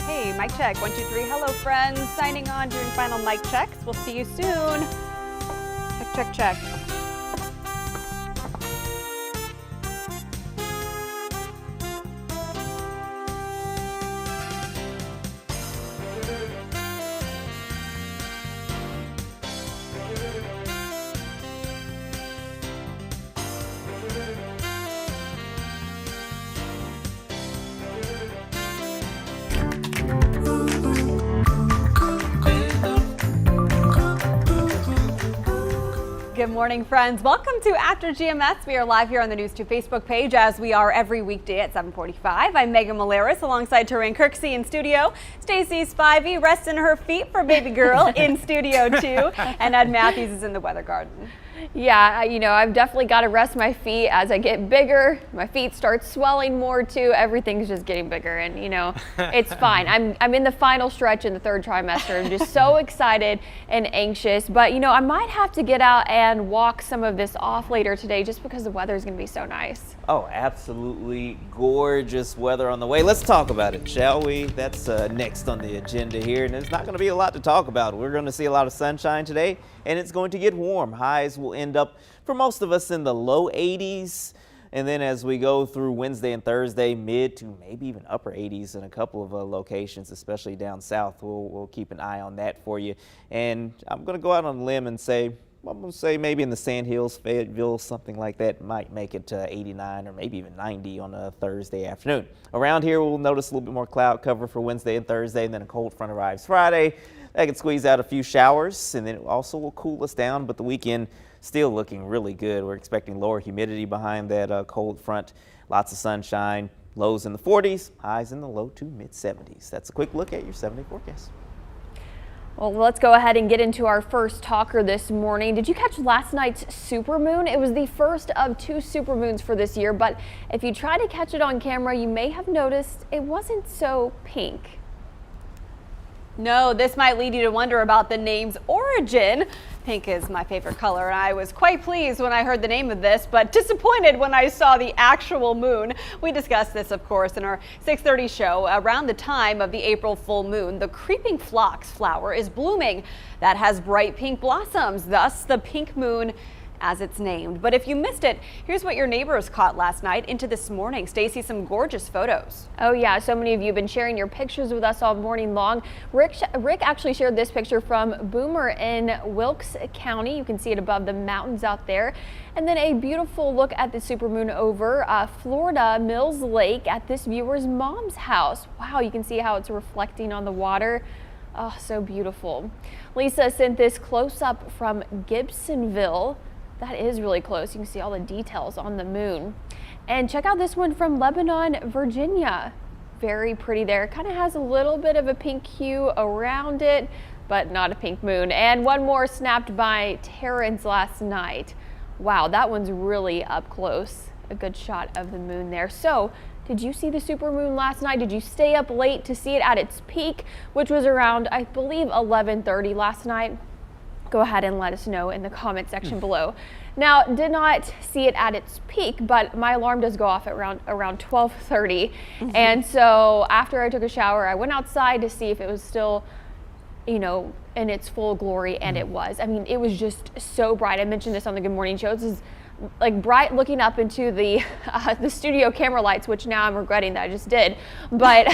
Hey, mic check. 1, 2, 3. Hello, friends. Signing on, doing final mic checks. We'll see you soon. Check, check, check. Good morning, friends. Welcome to After GMS. We are live here on the News 2 Facebook page, as we are every weekday at 7:45. I'm Megan Malaris alongside Terrain Kirksey in studio. Stacey Spivey resting her feet for baby girl in studio 2. And Ed Matthews is in the weather garden. Yeah, I've definitely got to rest my feet as I get bigger. My feet start swelling more too. Everything's just getting bigger, and it's fine. I'm in the final stretch in the 3rd trimester. I'm just so excited and anxious, but I might have to get out and walk some of this off later today just because the weather is going to be so nice. Oh, absolutely gorgeous weather on the way. Let's talk about it, shall we? That's next on the agenda here, and there's not going to be a lot to talk about. We're going to see a lot of sunshine today, and it's going to get warm. Highs will end up for most of us in the low 80s, and then as we go through Wednesday and Thursday, mid to maybe even upper 80s in a couple of locations, especially down south. We'll keep an eye on that for you. And I'm going to go out on a limb and say, I'm going to say maybe in the Sand Hills, Fayetteville, something like that might make it to 89 or maybe even 90 on a Thursday afternoon. Around here, we'll notice a little bit more cloud cover for Wednesday and Thursday, and then a cold front arrives Friday. That can squeeze out a few showers, and then it also will cool us down, but the weekend still looking really good. We're expecting lower humidity behind that cold front, lots of sunshine, lows in the 40s, highs in the low to mid 70s. That's a quick look at your 7-day forecast. Well, let's go ahead and get into our first talker this morning. Did you catch last night's supermoon? It was the first of 2 supermoons for this year, but if you try to catch it on camera, you may have noticed it wasn't so pink. No, this might lead you to wonder about the name's origin. Pink is my favorite color, and I was quite pleased when I heard the name of this, but disappointed when I saw the actual moon. We discussed this, of course, in our 6:30 show. Around the time of the April full moon, the creeping phlox flower is blooming. That has bright pink blossoms, thus the pink moon as it's named. But if you missed it, here's what your neighbors caught last night into this morning. Stacey, some gorgeous photos. Oh yeah, so many of you have been sharing your pictures with us all morning long. Rick actually shared this picture from Boomer in Wilkes County. You can see it above the mountains out there. And then a beautiful look at the supermoon over Florida Mills Lake at this viewer's mom's house. Wow, you can see how it's reflecting on the water. Oh, so beautiful. Lisa sent this close up from Gibsonville. That is really close. You can see all the details on the moon. And check out this one from Lebanon, Virginia. Very pretty there. Kind of has a little bit of a pink hue around it, but not a pink moon. And one more snapped by Terrence last night. Wow, that one's really up close. A good shot of the moon there. So, did you see the supermoon last night? Did you stay up late to see it at its peak, which was around, I believe, 11:30 last night? Go ahead and let us know in the comment section below. Now, did not see it at its peak, but my alarm does go off at around 12:30. And so after I took a shower, I went outside to see if it was still, in its full glory, and it was. I mean, it was just so bright. I mentioned this on the Good Morning Show. This is like bright looking up into the studio camera lights, which now I'm regretting that I just did, but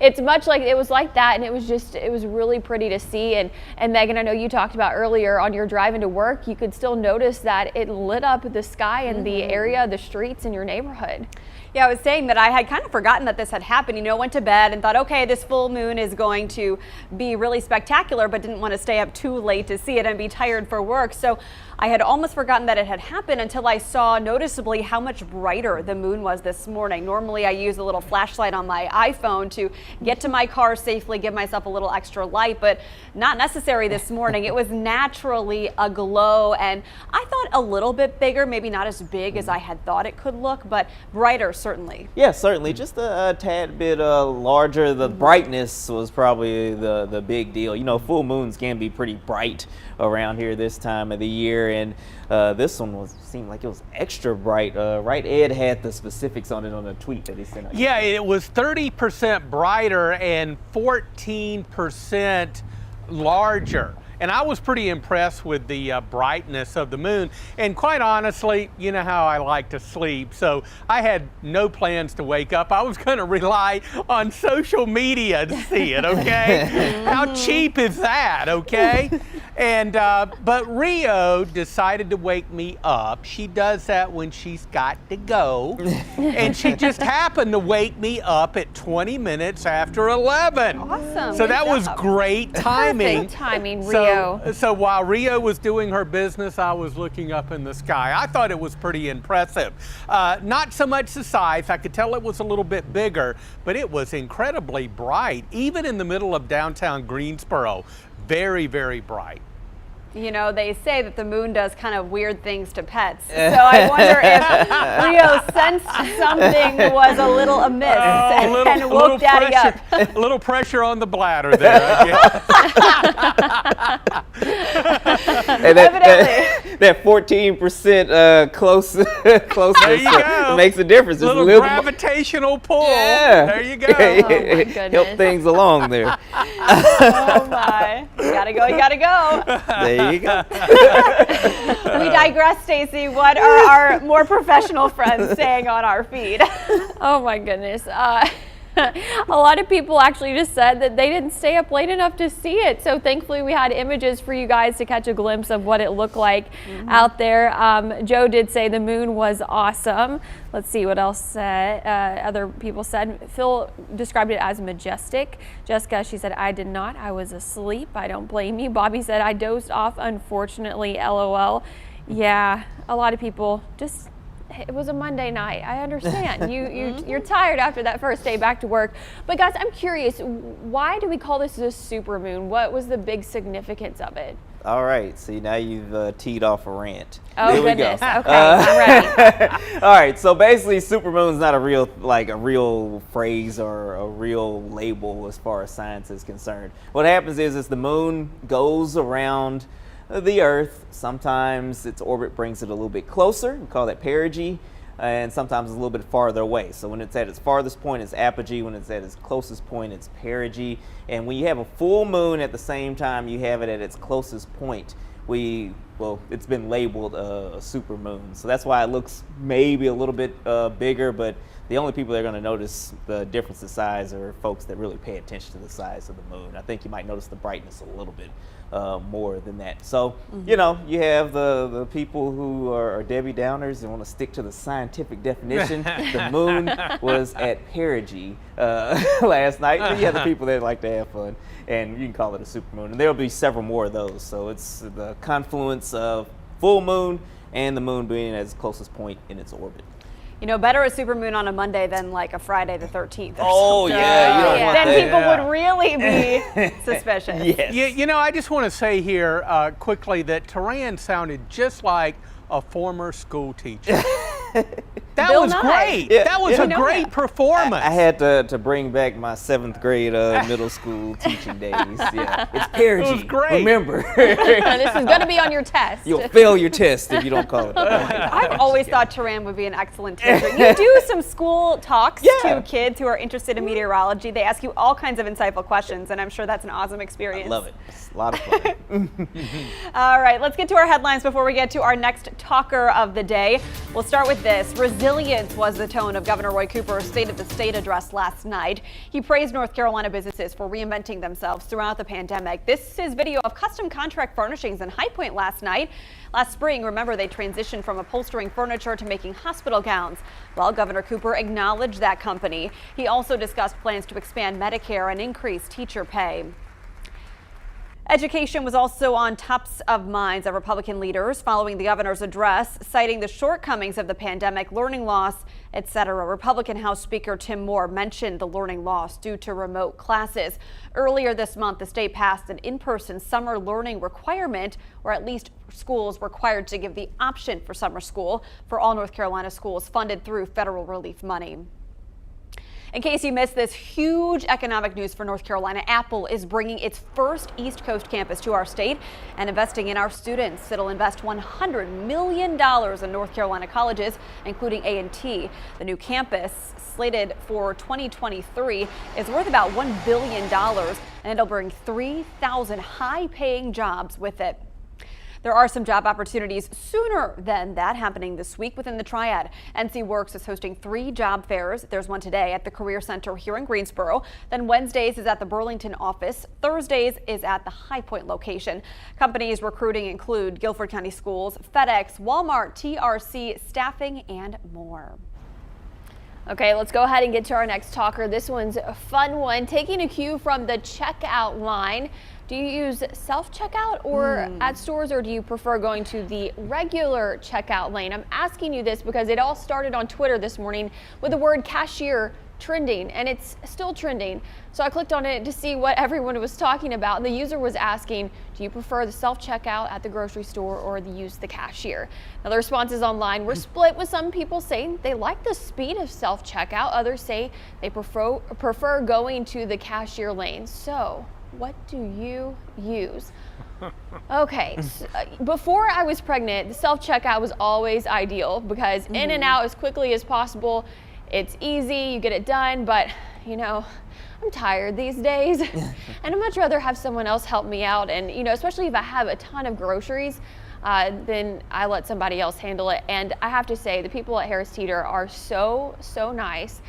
it's much like it was like that, and it was really pretty to see. And Megan, I know you talked about earlier on your drive into work, you could still notice that it lit up the sky and the area, the streets in your neighborhood. Yeah, I was saying that I had kind of forgotten that this had happened. Went to bed and thought, okay, this full moon is going to be really spectacular, but didn't want to stay up too late to see it and be tired for work. So I had almost forgotten that it had happened until I saw noticeably how much brighter the moon was this morning. Normally I use a little flashlight on my iPhone to get to my car safely, give myself a little extra light, but not necessary this morning. It was naturally aglow, and I thought a little bit bigger, maybe not as big as I had thought it could look, but brighter certainly. Yeah, certainly. Just a tad bit larger. The brightness was probably the big deal. Full moons can be pretty bright around here this time of the year. here, and this one seemed like it was extra bright. Right, Ed had the specifics on it on a tweet that he sent out. Yeah, it was 30% brighter and 14% larger. And I was pretty impressed with the brightness of the moon. And quite honestly, you know how I like to sleep, so I had no plans to wake up. I was going to rely on social media to see it, okay? How cheap is that, okay? And but Rio decided to wake me up. She does that when she's got to go. And she just happened to wake me up at 20 minutes after 11. Awesome. So that was great timing. Perfect timing, Rio. So while Rio was doing her business, I was looking up in the sky. I thought it was pretty impressive. Not so much the size. I could tell it was a little bit bigger, but it was incredibly bright, even in the middle of downtown Greensboro. Very, very bright. You know, they say that the moon does kind of weird things to pets. So I wonder if Rio sensed something was a little amiss and woke Daddy up. A little pressure on the bladder there, I guess. And that 14% closeness There you go. makes a difference. A It's little gravitational pull. Yeah. There you go. Oh, my goodness. Help things along there. Oh my. You gotta go, you gotta go. There you go. We digress, Stacy. What are our more professional friends saying on our feed? Oh my goodness. A lot of people actually just said that they didn't stay up late enough to see it. So thankfully we had images for you guys to catch a glimpse of what it looked like out there. Joe did say the moon was awesome. Let's see what else other people said. Phil described it as majestic. Jessica, she said, I did not. I was asleep. I don't blame you. Bobby said, I dozed off, unfortunately, LOL. Yeah, a lot of people just... It was a Monday night. I understand. You're tired after that first day back to work. But guys, I'm curious, why do we call this a supermoon? What was the big significance of it? All right, see, now you've teed off a rant. Oh, Here goodness. we go. Okay, I'm ready. All right, so basically supermoon's not a real phrase or a real label as far as science is concerned. What happens is the moon goes around the Earth. Sometimes its orbit brings it a little bit closer. We call that perigee. And sometimes it's a little bit farther away. So when it's at its farthest point, it's apogee. When it's at its closest point, it's perigee. And when you have a full moon at the same time you have it at its closest point, it's been labeled a supermoon. So that's why it looks maybe a little bit bigger, but the only people that are going to notice the difference in size are folks that really pay attention to the size of the moon. I think you might notice the brightness a little bit more than that. So, you know, you have the people who are Debbie Downers and want to stick to the scientific definition. The moon was at perigee last night. And you have the people that like to have fun, and you can call it a supermoon. And there'll be several more of those. So it's the confluence of full moon and the moon being at its closest point in its orbit. You know, better a supermoon on a Monday than like a Friday the 13th. Oh, yeah, you don't want Then that. people would really be suspicious. Yes. You know, I just want to say here quickly that Taran sounded just like a former school teacher. That Bill was Nye. great. Yeah, That was yeah. a great performance. I had to bring back my 7th grade middle school teaching days. Yeah, it's perigee. It was great. Remember, This is going to be on your test. you'll fail your test if you don't call it. I've always thought Taran would be an excellent teacher. You do some school talks Yeah. to kids who are interested in meteorology. They ask you all kinds of insightful questions, and I'm sure that's an awesome experience. I love it. It's a lot of fun. All right, let's get to our headlines before we get to our next talker of the day. We'll start with this. Resilience was the tone of Governor Roy Cooper's State of the State address last night. He praised North Carolina businesses for reinventing themselves throughout the pandemic. This is video of custom contract furnishings in High Point last night. Last spring, remember, they transitioned from upholstering furniture to making hospital gowns. Well, Governor Cooper acknowledged that company. He also discussed plans to expand Medicare and increase teacher pay. Education was also on tops of minds of Republican leaders following the governor's address, citing the shortcomings of the pandemic, learning loss, etc. Republican House Speaker Tim Moore mentioned the learning loss due to remote classes. Earlier this month, the state passed an in-person summer learning requirement, or at least schools required to give the option for summer school for all North Carolina schools funded through federal relief money. In case you missed this, huge economic news for North Carolina. Apple is bringing its first East Coast campus to our state and investing in our students. It'll invest $100 million in North Carolina colleges, including A&T. The new campus, slated for 2023, is worth about $1 billion, and it'll bring 3,000 high-paying jobs with it. There are some job opportunities sooner than that happening this week within the Triad. NC Works is hosting 3 job fairs. There's one today at the Career Center here in Greensboro. Then Wednesdays is at the Burlington office. Thursdays is at the High Point location. Companies recruiting include Guilford County Schools, FedEx, Walmart, TRC, staffing, and more. Okay, let's go ahead and get to our next talker. This one's a fun one. Taking a cue from the checkout line. Do you use self-checkout or at stores, or do you prefer going to the regular checkout lane? I'm asking you this because it all started on Twitter this morning with the word cashier trending, and it's still trending. So I clicked on it to see what everyone was talking about, and the user was asking, do you prefer the self-checkout at the grocery store or use the cashier? Now the responses online were split, with some people saying they like the speed of self-checkout. Others say they prefer going to the cashier lane. So what do you use? Okay, so before I was pregnant, the self-checkout was always ideal because in and out as quickly as possible. It's easy, you get it done, but you know, I'm tired these days and I'd much rather have someone else help me out. And you know, especially if I have a ton of groceries, then I let somebody else handle it. And I have to say, the people at Harris Teeter are so nice.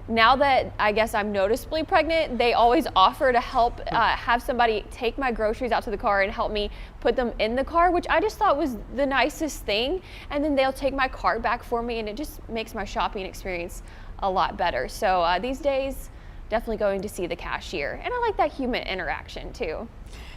Now that I guess I'm noticeably pregnant, they always offer to help have somebody take my groceries out to the car and help me put them in the car, which I just thought was the nicest thing. And then they'll take my cart back for me, and it just makes my shopping experience a lot better. So these days, definitely going to see the cashier. And I like that human interaction too.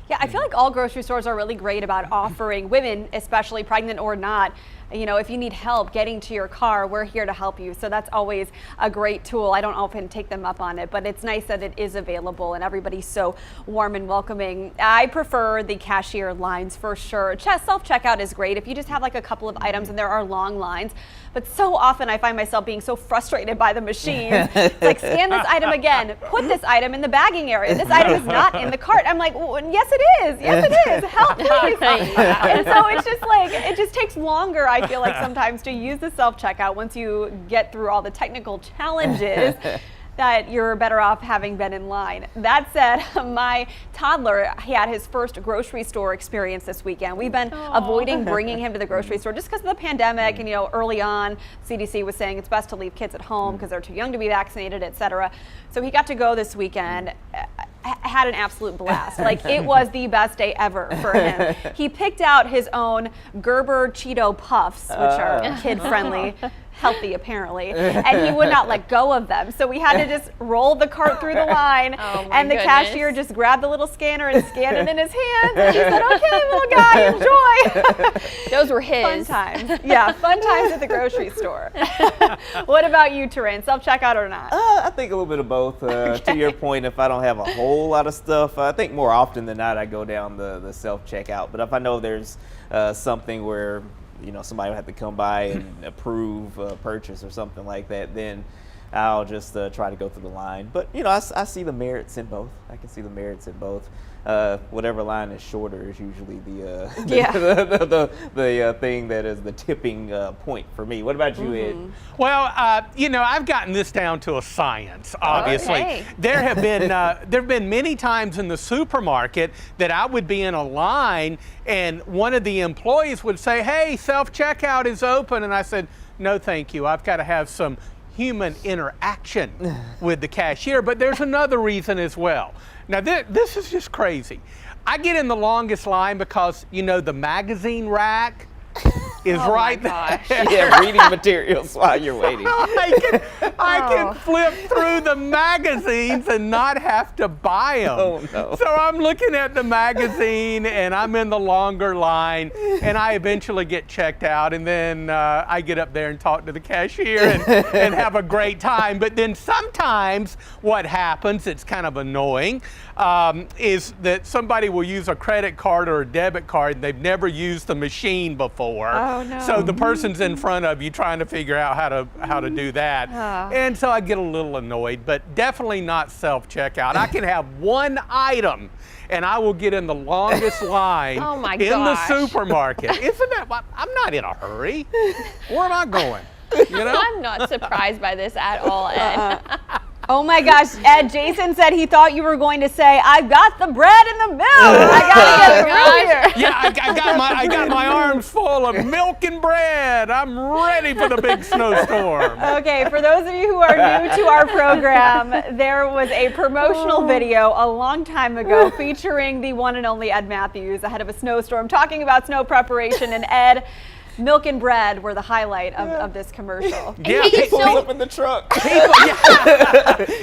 Yeah, I feel like all grocery stores are really great about offering women, especially pregnant or not, you know, if you need help getting to your car, we're here to help you. So that's always a great tool. I don't often take them up on it, but it's nice that it is available and everybody's so warm and welcoming. I prefer the cashier lines for sure. Self-checkout is great if you just have like a couple of items and there are long lines. But so often I find myself being so frustrated by the machines. It's like, scan this item again, put this item in the bagging area. This item is not in the cart. I'm like, well, yes it is. Yes it is. Help please. And so it's just like, it just takes longer, I feel like, sometimes to use the self-checkout once you get through all the technical challenges. That you're better off having been in line. That said, my toddler, he had his first grocery store experience this weekend. We've been avoiding bringing him to the grocery store just because of the pandemic, and you know, early on, CDC was saying it's best to leave kids at home because they're too young to be vaccinated, etc. So he got to go this weekend. Had an absolute blast. Like, it was the best day ever for him. He picked out his own Gerber Cheeto Puffs, which are kid-friendly. Healthy apparently, and he would not let go of them. So we had to just roll the cart through the line, and the cashier just grabbed the little scanner and scanned it in his hands. And he said, "Okay, little guy, enjoy." Those were his. Fun times. Yeah, fun times at the grocery store. What about you, Terrain? Self-checkout or not? I think a little bit of both. To your point, if I don't have a whole lot of stuff, I think more often than not I go down the self-checkout. But if I know there's something where you know somebody will have to come by and approve a purchase or something like that, then I'll just try to go through the line. But you know, I see the merits in both. I can see the merits in both. Whatever line is shorter is usually the thing that is the tipping point for me. What about you, Ed? Well, you know, I've gotten this down to a science. Obviously, okay. There have been many times in the supermarket that I would be in a line and one of the employees would say, "Hey, self-checkout is open," and I said, "No, thank you. I've got to have some human interaction with the cashier." But there's another reason as well. Now this is just crazy. I get in the longest line because, you know, the magazine rack is right there. Yeah, reading materials while you're waiting. I can flip through the magazines and not have to buy them. Oh, no. So I'm looking at the magazine and I'm in the longer line, and I eventually get checked out, and then I get up there and talk to the cashier and have a great time. But then sometimes what happens, it's kind of annoying, is that somebody will use a credit card or a debit card and they've never used the machine before. Oh, no. So the person's in front of you trying to figure out how to do that. And so I get a little annoyed, but definitely not self-checkout. I can have one item and I will get in the longest line Oh my in the gosh. supermarket. Isn't that, I'm not in a hurry. Where am I going? You know? I'm not surprised by this at all, Ed. Oh my gosh, Ed, Jason said he thought you were going to say, I've got the bread in the milk. I gotta get it from here. Yeah, I got my arms full of milk and bread. I'm ready for the big snowstorm. Okay, for those of you who are new to our program, there was a promotional video a long time ago featuring the one and only Ed Matthews ahead of a snowstorm, talking about snow preparation, and Ed, milk and bread were the highlight of this commercial. Yeah, He Pulls still- up in the truck.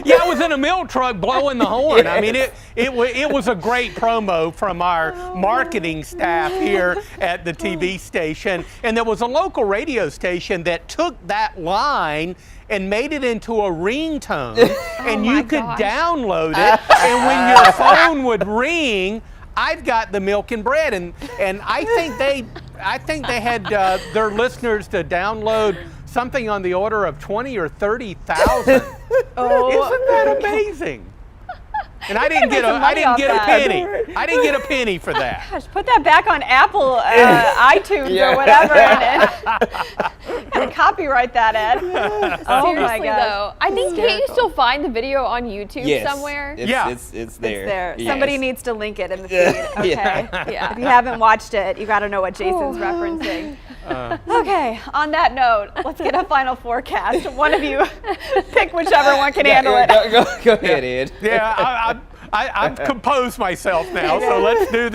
Yeah, I was in a milk truck blowing the horn. I mean, it was a great promo from our marketing staff here at the TV station. And there was a local radio station that took that line and made it into a ringtone, and my you could gosh. download it. And when your phone would ring, I've got the milk and bread, and I think they had their listeners to download something on the order of 20 or 30,000. Oh, Isn't that amazing? And I didn't get a penny. I didn't get a penny for that. gosh, put that back on Apple iTunes Yeah. or whatever and copyright that, Ed. Oh my Seriously, gosh. though, I think can't you still find the video on YouTube Yes. somewhere? It's there. It's there. Yes. Somebody needs to link it in the feed. Okay. Yeah. If you haven't watched it, you got to know what Jason's referencing. Okay, on that note, let's get a final forecast. One of you pick whichever one can handle it. Go ahead, Ed. Yeah, I've composed myself now, so let's do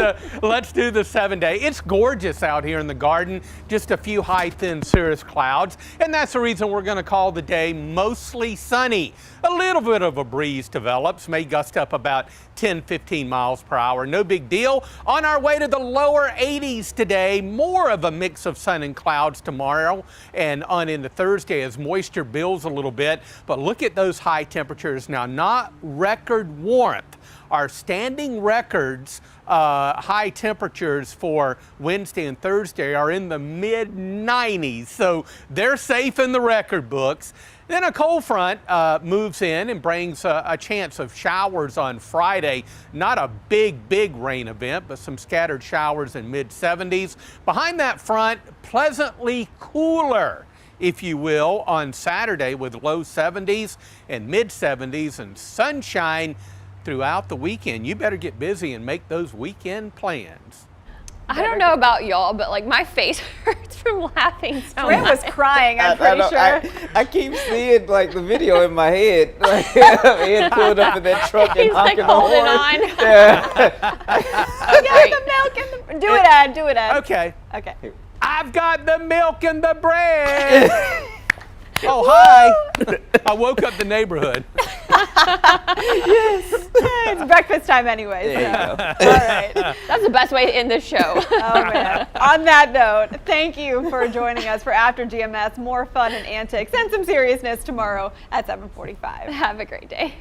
the 7-day. It's gorgeous out here in the garden. Just a few high, thin cirrus clouds, and that's the reason we're going to call the day mostly sunny. A little bit of a breeze develops, may gust up about 10-15 miles per hour. No big deal. On our way to the lower 80s today, more of a mix of sun and clouds tomorrow and on into Thursday as moisture builds a little bit. But look at those high temperatures now, not record warmth. Our standing records, high temperatures for Wednesday and Thursday are in the mid-90s, so they're safe in the record books. Then a cold front moves in and brings a chance of showers on Friday. Not a big rain event, but some scattered showers in mid-70s. Behind that front, pleasantly cooler, if you will, on Saturday with low 70s and mid-70s and sunshine throughout the weekend. You better get busy and make those weekend plans. I don't know about y'all, but like my face hurts from laughing so Brent was much. crying, I'm pretty sure. I keep seeing like the video in my head. Like Ed pulled up in that truck and He's like honking the holding horn. on. Okay, the milk and the... Do it, Ed. Do it, Ed. Okay. Okay. I've got the milk and the bread. Oh, hi. I woke up the neighborhood. It's breakfast time anyway. There you So. go. All right. That's the best way to end this show. Oh, man. On that note, thank you for joining us for After GMS. More fun and antics and some seriousness tomorrow at 7:45. Have a great day.